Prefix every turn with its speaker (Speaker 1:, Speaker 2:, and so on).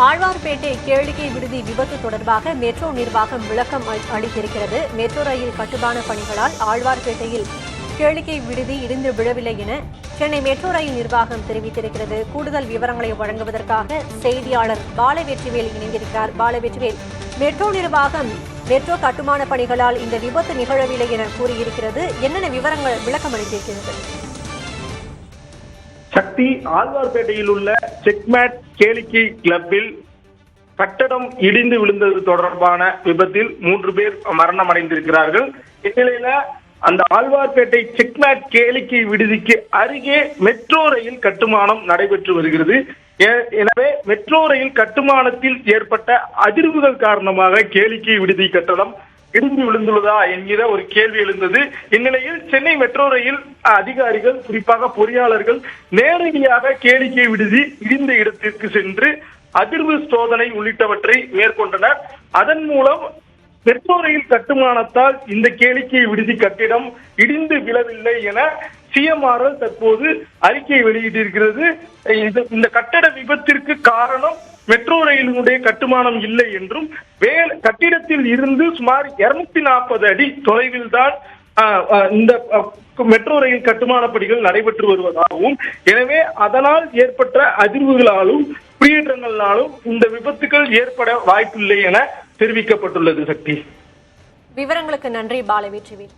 Speaker 1: ஆழ்வார்பேட்டை கேளிக்கை விடுதி விபத்து தொடர்பாக மெட்ரோ நிர்வாகம் விளக்கம் அளித்திருக்கிறது. மெட்ரோ ரயில் கட்டுமான பணிகளால் ஆழ்வார்பேட்டையில் கேளிக்கை விடுதி இடிந்து விழவில்லை என சென்னை மெட்ரோ ரயில் நிர்வாகம் தெரிவித்திருக்கிறது. கூடுதல் விவரங்களை வழங்குவதற்காக செய்தியாளர் பாலவெற்றிவேல் இணைந்திருக்கிறார். பாலவெற்றிவேல், மெட்ரோ நிர்வாகம் மெட்ரோ கட்டுமான பணிகளால் இந்த விபத்து நிகழவில்லை என கூறியிருக்கிறது. என்னென்ன விவரங்கள் விளக்கம் அளித்திருக்கிறது?
Speaker 2: சக்தி, ஆழ்வார்பேட்டையில் உள்ள செக்மேட் கேளிக்கை கிளப்பில் கட்டடம் இடிந்து விழுந்தது தொடர்பான விபத்தில் 3 பேர் மரணம் அடைந்திருக்கிறார்கள். இந்நிலையில அந்த ஆழ்வார்பேட்டை செக்மேட் கேளிக்கை விடுதிக்கு அருகே மெட்ரோ ரயில் கட்டுமானம் நடைபெற்று வருகிறது. எனவே மெட்ரோ ரயில் கட்டுமானத்தில் ஏற்பட்ட அதிர்வுகள் காரணமாக கேளிக்கை விடுதி கட்டடம் இடிந்து விழுந்துள்ளதா என்கிற ஒரு கேள்வி எழுந்தது. இந்நிலையில் சென்னை மெட்ரோ ரயில் அதிகாரிகள், குறிப்பாக பொறியாளர்கள் நேரடியாக கேளிக்கை விடுதி இடிந்த இடத்திற்கு சென்று அதிர்வு சோதனை உள்ளிட்டவற்றை மேற்கொண்டனர். அதன் மூலம் மெட்ரோ ரயில் கட்டுமானத்தால் இந்த கேளிக்கை விடுதி கட்டிடம் இடிந்து விழவில்லை என சிஎம்ஆர்எல் தற்போது அறிக்கை வெளியிட்டிருக்கிறது. இந்த கட்டட விபத்திற்கு காரணம் மெட்ரோ ரயிலினுடைய கட்டுமானம் இல்லை என்றும், கட்டிடத்தில் இருந்து சுமார் 240 அடி தொலைவில் தான் இந்த மெட்ரோ ரயில் கட்டுமான பணிகள் நடைபெற்று வருவதாகவும், எனவே அதனால் ஏற்பட்ட அதிர்வுகளாலும் குடியேற்றங்களாலும் இந்த விபத்துகள் ஏற்பட வாய்ப்பில்லை என தெரிவிக்கப்பட்டுள்ளது. சக்தி,
Speaker 1: விவரங்களுக்கு நன்றி பாலவெற்றிவேல்.